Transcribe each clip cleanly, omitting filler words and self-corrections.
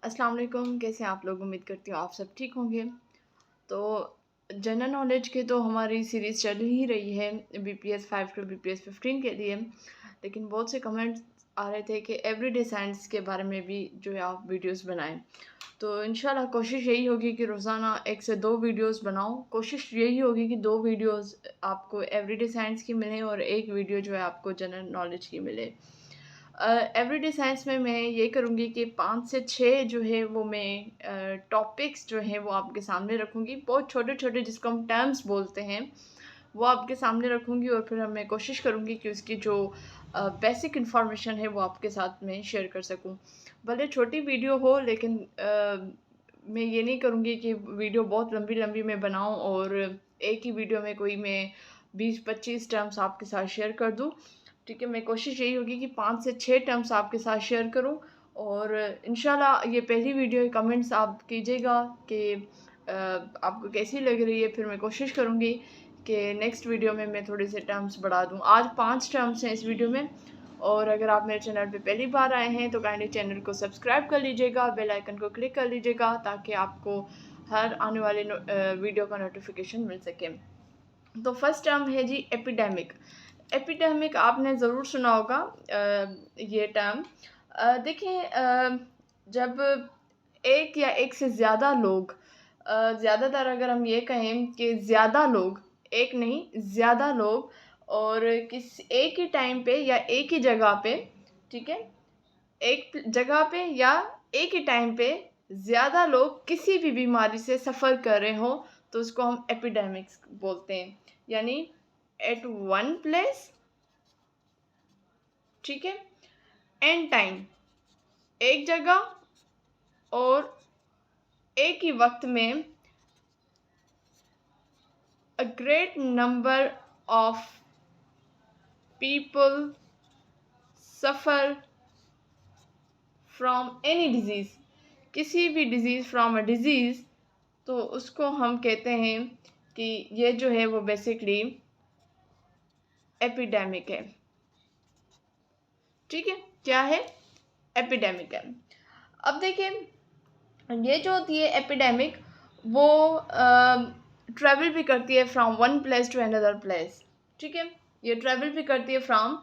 अस्सलाम वालेकुम, कैसे हैं आप लोग? उम्मीद करती हूँ आप सब ठीक होंगे। तो जनरल नॉलेज की तो हमारी सीरीज़ चल ही रही है बीपीएस 5 टू बीपीएस 15 के लिए। लेकिन बहुत से कमेंट्स आ रहे थे कि एवरीडे साइंस के बारे में भी जो है आप वीडियोस बनाएं। तो इंशाल्लाह कोशिश यही होगी कि रोज़ाना 1 से 2 वीडियोस बनाऊं। कोशिश यही होगी कि 2 वीडियोस आपको एवरीडे साइंस की मिलें और 1 वीडियो जो है आपको जनरल नॉलेज की मिले। एवरीडे साइंस में मैं ये करूँगी कि 5 से 6 जो है वो मैं टॉपिक्स जो हैं वो आपके सामने रखूँगी। बहुत छोटे-छोटे जिसको हम टर्म्स बोलते हैं, वो आपके सामने रखूँगी और फिर मैं कोशिश करूँगी कि उसकी जो बेसिक इन्फॉर्मेशन है वो आपके साथ में शेयर कर सकूँ। भले छोटी वीडियो हो लेकिन मैं ये नहीं करूँगी कि वीडियो बहुत लंबी-लंबी मैं बनाऊँ और एक ही वीडियो में कोई मैं 20-25 टर्म्स आपके साथ शेयर कर दूँ। ठीक है, मैं कोशिश यही होगी कि 5 से 6 टर्म्स आपके साथ शेयर करूँ और इंशाल्लाह ये पहली वीडियो है। कमेंट्स आप कीजिएगा कि आपको कैसी लग रही है, फिर मैं कोशिश करूँगी कि नेक्स्ट वीडियो में मैं थोड़े से टर्म्स बढ़ा दूँ। आज 5 टर्म्स हैं इस वीडियो में और अगर आप मेरे चैनल पे पहली बार आए हैं तो काइंडली चैनल को सब्सक्राइब कर लीजिएगा, बेल आइकन को क्लिक कर लीजिएगा ताकि आपको हर आने वाले वीडियो का नोटिफिकेशन मिल सके। तो फर्स्ट टर्म है जी एपिडेमिक। एपिडेमिक आपने ज़रूर सुना होगा ये टर्म। देखिए, जब एक या एक से ज़्यादा लोग, ज़्यादातर अगर हम ये कहें कि ज़्यादा लोग, एक नहीं ज़्यादा लोग और किस एक ही टाइम पे या एक ही जगह पे, ठीक है, एक जगह पे या एक ही टाइम पे ज़्यादा लोग किसी भी बीमारी से सफ़र कर रहे हों तो उसको हम एपिडेमिक्स बोलते हैं। यानी एट वन प्लेस, ठीक है, एंड टाइम, एक जगह और एक ही वक्त में a great number of people suffer from any disease, किसी भी डिजीज़ फ्रॉम अ डिजीज़, तो उसको हम कहते हैं कि ये जो है वो बेसिकली एपिडेमिक है। ठीक है, क्या है? एपिडेमिक है। अब देखिए, ये जो होती है एपिडेमिक, वो ट्रैवल भी करती है from one place to another place. ठीक है, ये ट्रैवल भी करती है from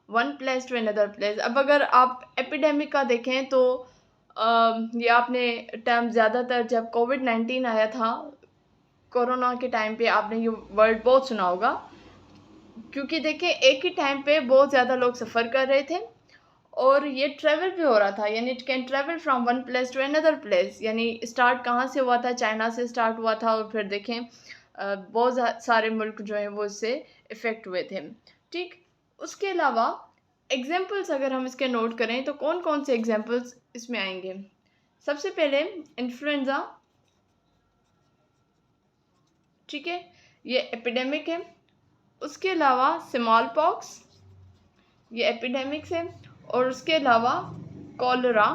one place to another place. अब अगर आप एपिडेमिक का देखें तो ये आपने टर्म ज़्यादातर जब कोविड-19 आया था, कोरोना के टाइम पे आपने ये वर्ड बहुत सुना होगा, क्योंकि देखिए एक ही टाइम पे बहुत ज़्यादा लोग सफ़र कर रहे थे और ये ट्रैवल भी हो रहा था। यानी it can travel from one place to another place. यानी स्टार्ट कहाँ से हुआ था? चाइना से स्टार्ट हुआ था और फिर देखें बहुत सारे मुल्क जो हैं वो इससे इफ़ेक्ट हुए थे। ठीक, उसके अलावा एग्जाम्पल्स अगर हम इसके नोट करें तो कौन कौन से एग्जाम्पल्स इसमें आएंगे? सबसे पहले इन्फ्लुएंज़ा, ठीक है, ये एपिडेमिक है। उसके अलावा स्मॉल पॉक्स, ये एपिडेमिक्स है। और उसके अलावा कॉलरा,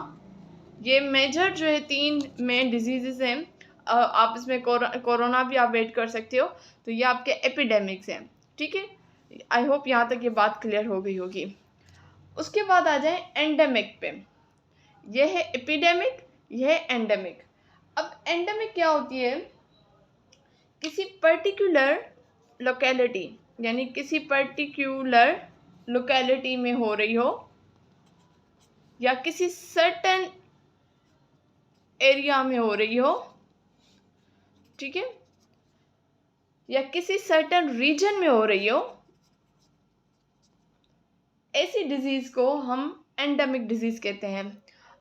ये मेजर जो है 3 मेन डिजीज़ेस हैं। आप इसमें कोरोना भी आप ऐड कर सकते हो। तो ये आपके एपिडेमिक्स हैं। ठीक है, आई होप यहाँ तक ये बात क्लियर हो गई होगी। उसके बाद आ जाए एंडेमिक पे। ये है एपिडेमिक, यह है एंडेमिक। अब एंडेमिक क्या होती है? किसी पर्टिकुलर लोकेलिटी, यानी किसी पर्टिकुलर लोकेलिटी में हो रही हो या किसी सर्टेन एरिया में हो रही हो, ठीक है, या किसी सर्टेन रीजन में हो रही हो, ऐसी डिजीज़ को हम एंडेमिक डिजीज़ कहते हैं।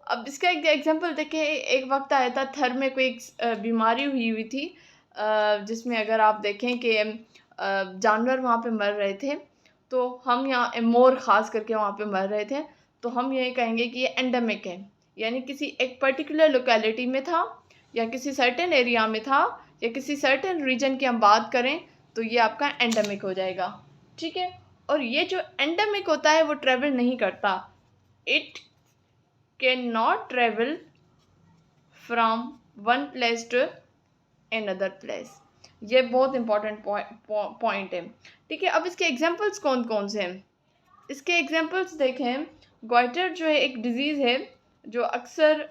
अब इसका एक एग्जांपल देखें, एक वक्त आया था थर में कोई एक बीमारी हुई थी, जिसमें अगर आप देखें कि जानवर वहाँ पे मर रहे थे, तो हम यहाँ मोर ख़ास करके वहाँ पे मर रहे थे, तो हम ये कहेंगे कि ये एंडेमिक है। यानी किसी एक पर्टिकुलर लोकेलिटी में था या किसी सर्टेन एरिया में था या किसी सर्टेन रीजन की हम बात करें तो ये आपका एंडेमिक हो जाएगा। ठीक है, और ये जो एंडेमिक होता है वो ट्रेवल नहीं करता। It can not travel from one place to another place. ये बहुत इंपॉर्टेंट पॉइंट है। ठीक है, अब इसके एग्जांपल्स कौन कौन से हैं? इसके एग्जांपल्स देखें, गॉइटर जो है एक डिज़ीज़ है जो अक्सर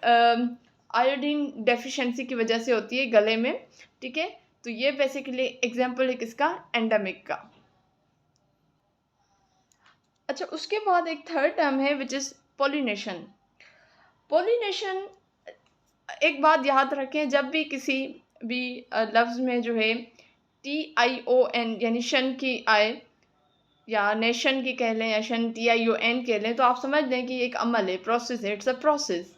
आयोडीन डेफिशिएंसी की वजह से होती है गले में, ठीक है। तो ये बेसिकली एग्जाम्पल है किसका, एंडेमिक का। अच्छा, उसके बाद एक थर्ड टर्म है विच इज़ पोलिनेशन। पोलिनेशन, एक बात याद रखें, जब भी किसी भी लफ्ज़ में जो है TION यानी शन की आए, या नेशन की कह लें, या शन TION कह लें, तो आप समझ लें कि एक अमल है, प्रोसेस है, इट्स अ प्रोसेस।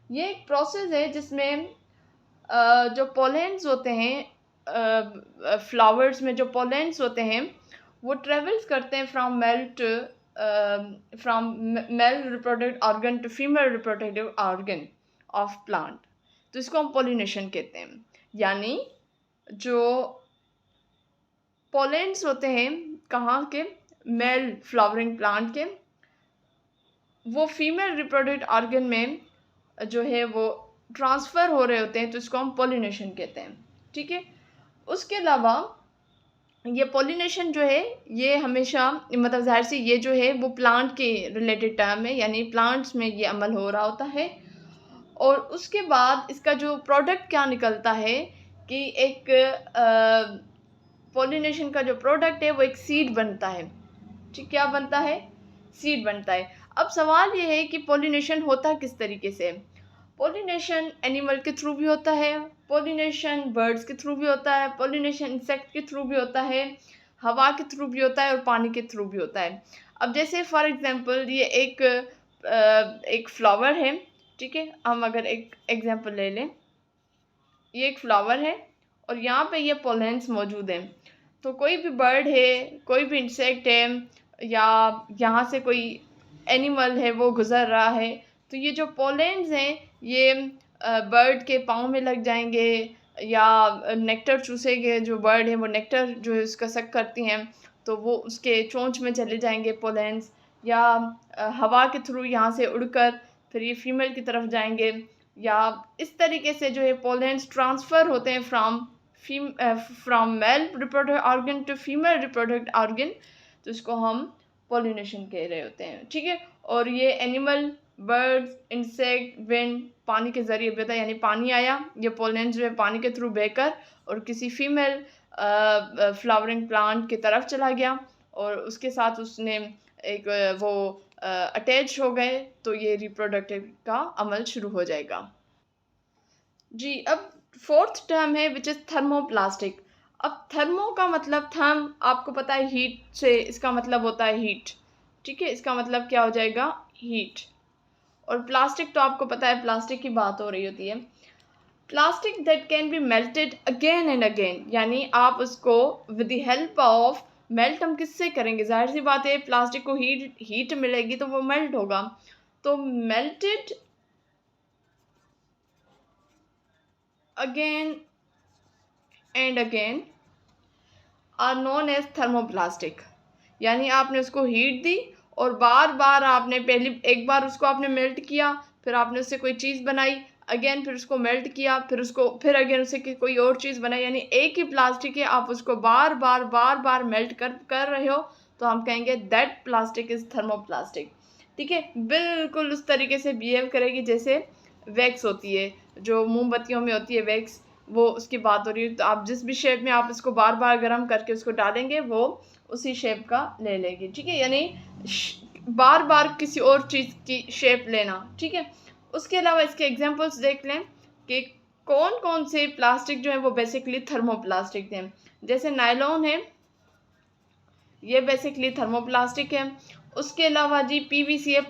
ये एक प्रोसेस है जिसमें जो पोलेंस होते हैं, फ्लावर्स में जो पोलेंस होते हैं, वो ट्रेवल्स करते हैं from male reproductive organ to female reproductive organ of plant. तो इसको हम पोलिनेशन कहते हैं। यानी जो पोलेंस होते हैं कहाँ के, मेल फ्लावरिंग प्लांट के, वो फीमेल रिप्रोडक्टिव ऑर्गन में जो है वो ट्रांसफ़र हो रहे होते हैं, तो इसको हम पोलिनेशन कहते हैं, ठीक है। उसके अलावा ये पोलिनेशन जो है ये हमेशा, मतलब ज़ाहिर से ये जो है वो प्लांट के रिलेटेड टर्म है, यानी प्लांट्स में ये अमल हो रहा होता है। और उसके बाद इसका जो प्रोडक्ट क्या निकलता है कि एक पोलिनेशन का जो प्रोडक्ट है वो एक सीड बनता है, ठीक, क्या बनता है, सीड बनता है। अब सवाल ये है कि पोलिनेशन होता किस तरीके से। पोलिनेशन एनिमल के थ्रू भी होता है, पोलिनेशन बर्ड्स के थ्रू भी होता है, पोलिनेशन इंसेक्ट के थ्रू भी होता है, हवा के थ्रू भी होता है, और पानी के थ्रू भी होता है। अब जैसे फॉर एग्जांपल ये एक फ्लावर है, ठीक है, हम अगर एक एग्जांपल ले लें, ये एक फ्लावर है और यहाँ पे ये पोलेंस मौजूद हैं। तो कोई भी बर्ड है, कोई भी इंसेक्ट है, या यहाँ से कोई एनिमल है वो गुज़र रहा है, तो ये जो पोलेंस हैं ये बर्ड के पाँव में लग जाएंगे, या नेक्टर चूसेंगे, जो बर्ड है वो नेक्टर जो है उसका सक करती हैं, तो वो उसके चोंच में चले जाएंगे पोलेंस, या हवा के थ्रू यहाँ से उड़कर फिर ये फीमेल की तरफ जाएंगे, या इस तरीके से जो है पोलेंस ट्रांसफ़र होते हैं from male reproductive organ to female reproductive organ, तो इसको हम पोलिनेशन कह रहे होते हैं, ठीक है। और ये एनिमल, बर्ड्स, इंसेक्ट, विंड, पानी के ज़रिए होता है, यानी पानी आया, ये पोलेंस जो है पानी के थ्रू बहकर और किसी फीमेल फ्लावरिंग प्लांट की तरफ चला गया, और उसके साथ उसने एक वो अटैच हो गए, तो ये रिप्रोडक्टिव का अमल शुरू हो जाएगा जी। अब फोर्थ टर्म है विच इज़ थर्मोप्लास्टिक। अब थर्मो का मतलब, थर्म आपको पता है हीट से, इसका मतलब होता है हीट, ठीक है, इसका मतलब क्या हो जाएगा, हीट। और प्लास्टिक तो आपको पता है, प्लास्टिक की बात हो रही होती है। Plastic that can be melted again and again, यानी आप उसको with the help of melt, हम किससे करेंगे, जाहिर सी बात है प्लास्टिक को हीट मिलेगी तो वो मेल्ट होगा। तो melted again and again are known as thermoplastic। यानी आपने उसको हीट दी और बार बार आपने, पहली एक बार उसको आपने मेल्ट किया, फिर आपने उससे कोई चीज़ बनाई, अगेन फिर उसको मेल्ट किया, फिर अगेन उससे कोई और चीज़ बनाई, यानी एक ही प्लास्टिक है, आप उसको बार बार मेल्ट कर रहे हो, तो हम कहेंगे दैट प्लास्टिक इज़ थर्मोप्लास्टिक, ठीक है। बिल्कुल उस तरीके से बिहेव करेगी जैसे वैक्स होती है, जो मोमबत्तियों में होती है वैक्स, वो उसकी बात हो रही है। तो आप जिस भी शेप में आप इसको बार बार गर्म करके उसको डालेंगे, वो उसी शेप का ले लेगी, ठीक है, यानी बार बार किसी और चीज़ की शेप लेना, ठीक है। उसके अलावा इसके एग्जांपल्स देख लें कि कौन कौन से प्लास्टिक जो है वो बेसिकली थर्मोप्लास्टिक हैं। जैसे नायलॉन है, ये बेसिकली थर्मोप्लास्टिक है। उसके अलावा जी PVC है,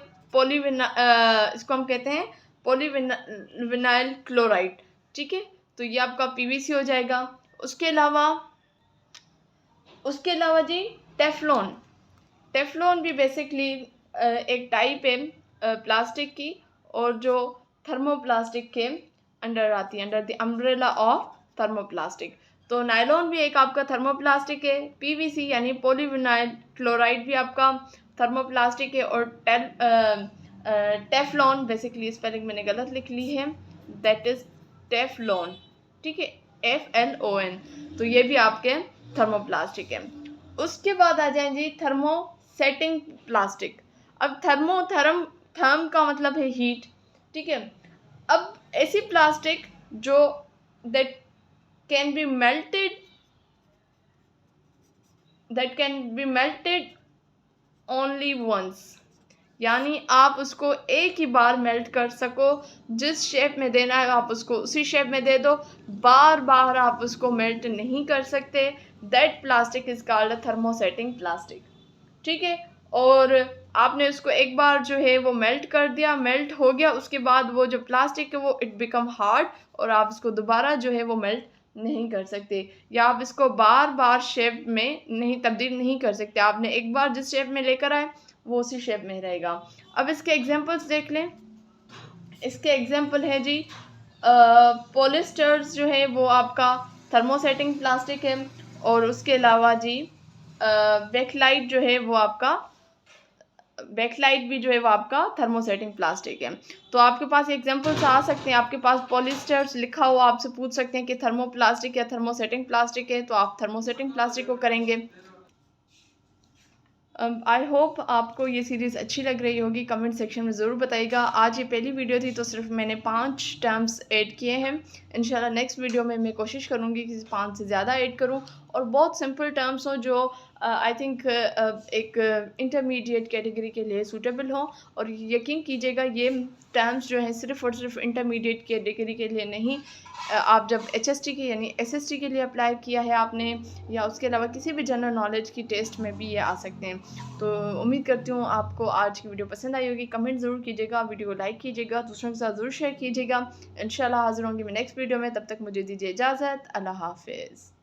इसको हम कहते हैं पॉलीविनाइल क्लोराइड, ठीक है, तो ये आपका PVC हो जाएगा। उसके अलावा जी टेफ्लॉन भी बेसिकली एक टाइप है प्लास्टिक की, और जो थर्मोप्लास्टिक के अंडर आती है, under the umbrella of thermoplastic. तो नायलॉन भी एक आपका थर्मोप्लास्टिक है, PVC यानी पॉलीविनाइल क्लोराइड भी आपका थर्मोप्लास्टिक है, और टेफ्लॉन, बेसिकली स्पेलिंग मैंने गलत लिख ली है, दैट इज़ टेफ्लॉन, ठीक है, FLON, तो ये भी आपके थर्मोप्लास्टिक है। उसके बाद आ जाए जी थर्मोसेटिंग प्लास्टिक। अब थर्म का मतलब है हीट, ठीक है। अब ऐसी प्लास्टिक जो that can be melted only once, यानी आप उसको एक ही बार मेल्ट कर सको, जिस शेप में देना है आप उसको उसी शेप में दे दो, बार बार आप उसको मेल्ट नहीं कर सकते। That plastic is called thermosetting plastic. ठीक है, और आपने उसको एक बार जो है वो मेल्ट कर दिया, मेल्ट हो गया, उसके बाद वो जो प्लास्टिक है वो इट बिकम हार्ड, और आप इसको दोबारा जो है वो मेल्ट नहीं कर सकते, या आप इसको बार बार शेप में नहीं तब्दील नहीं कर सकते। आपने एक बार जिस शेप में लेकर आए वो उसी शेप में रहेगा। अब इसके एग्जांपल्स देख लें। इसके एग्जांपल है जी, पॉलिस्टर्स जो है वो आपका थर्मोसेटिंग प्लास्टिक है, और उसके अलावा जी बैकलाइट जो है वो आपका बैकलाइट भी जो है वो आपका थर्मोसेटिंग प्लास्टिक है। तो आपके पास एग्जांपल्स आ सकते हैं, आपके पास पॉलिस्टर्स लिखा हुआ आपसे पूछ सकते हैं कि थर्मोप्लास्टिक या थर्मोसेटिंग प्लास्टिक है, तो आप थर्मोसेटिंग प्लास्टिक को करेंगे। आई होप आपको ये सीरीज़ अच्छी लग रही होगी, कमेंट सेक्शन में ज़रूर बताइएगा। आज ये पहली वीडियो थी तो सिर्फ मैंने 5 टर्म्स ऐड किए हैं। इंशाल्लाह नेक्स्ट वीडियो में मैं कोशिश करूँगी कि 5 से ज़्यादा ऐड करूँ, और बहुत सिंपल टर्म्स हो जो आई थिंक एक इंटरमीडिएट कैटेगरी के लिए सूटेबल हो। और यकीन कीजिएगा ये टर्म्स जो हैं सिर्फ और सिर्फ इंटरमीडिएट कैटेगरी के लिए नहीं, आप जब HST के यानी SST के लिए अप्लाई किया है आपने, या उसके अलावा किसी भी जनरल नॉलेज की टेस्ट में भी ये आ सकते हैं। तो उम्मीद करती हूँ आपको आज की वीडियो पसंद आई होगी। कमेंट ज़रूर कीजिएगा, वीडियो को लाइक कीजिएगा, दूसरों के साथ ज़रूर शेयर कीजिएगा। इंशाल्लाह हाज़िर होंगी मैं नेक्स्ट वीडियो में, तब तक मुझे दीजिए इजाज़त। अल्लाह हाफ़िज़।